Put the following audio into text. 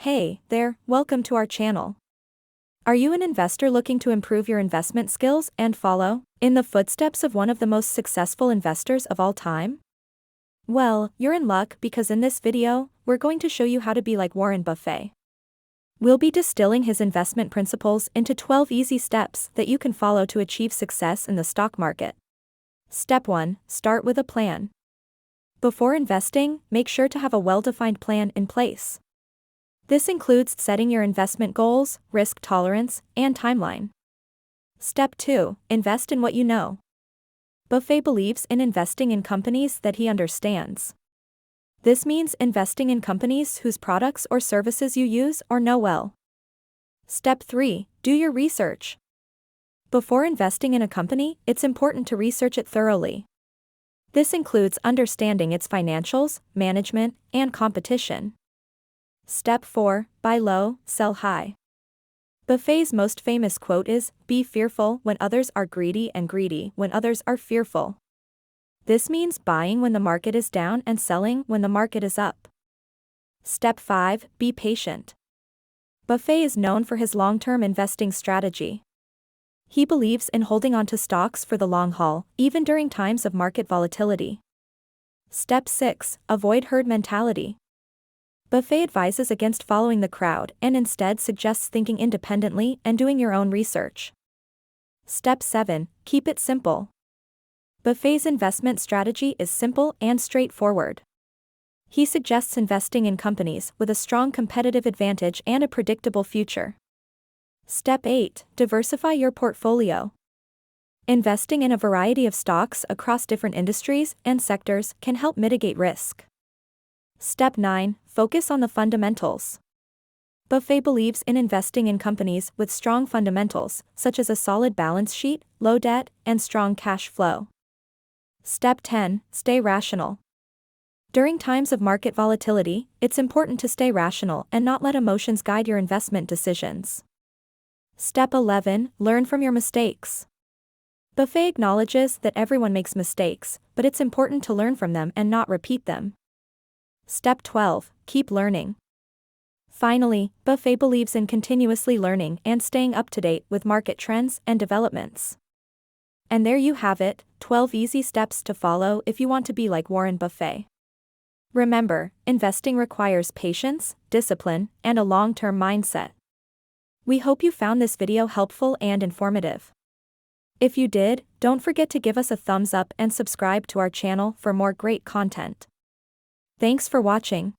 Hey there, welcome to our channel. Are you an investor looking to improve your investment skills and follow in the footsteps of one of the most successful investors of all time? Well, you're in luck because in this video, we're going to show you how to be like Warren Buffett. We'll be distilling his investment principles into 12 easy steps that you can follow to achieve success in the stock market. Step 1. Start with a plan. Before investing, make sure to have a well-defined plan in place. This includes setting your investment goals, risk tolerance, and timeline. Step 2. Invest in what you know. Buffett believes in investing in companies that he understands. This means investing in companies whose products or services you use or know well. Step 3. Do your research. Before investing in a company, it's important to research it thoroughly. This includes understanding its financials, management, and competition. Step 4. Buy low, sell high. Buffett's most famous quote is, "Be fearful when others are greedy and greedy when others are fearful." This means buying when the market is down and selling when the market is up. Step 5. Be patient. Buffett is known for his long-term investing strategy. He believes in holding on to stocks for the long haul, even during times of market volatility. Step 6. Avoid herd mentality. Buffett advises against following the crowd and instead suggests thinking independently and doing your own research. Step 7. Keep it simple. Buffett's investment strategy is simple and straightforward. He suggests investing in companies with a strong competitive advantage and a predictable future. Step 8. Diversify your portfolio. Investing in a variety of stocks across different industries and sectors can help mitigate risk. Step 9. Focus on the fundamentals. Buffett believes in investing in companies with strong fundamentals, such as a solid balance sheet, low debt, and strong cash flow. Step 10. Stay rational. During times of market volatility, it's important to stay rational and not let emotions guide your investment decisions. Step 11. Learn from your mistakes. Buffett acknowledges that everyone makes mistakes, but it's important to learn from them and not repeat them. Step 12. Keep learning. Finally, Buffett believes in continuously learning and staying up to date with market trends and developments. And there you have it, 12 easy steps to follow if you want to be like Warren Buffett. Remember, investing requires patience, discipline, and a long-term mindset. We hope you found this video helpful and informative. If you did, don't forget to give us a thumbs up and subscribe to our channel for more great content. Thanks for watching.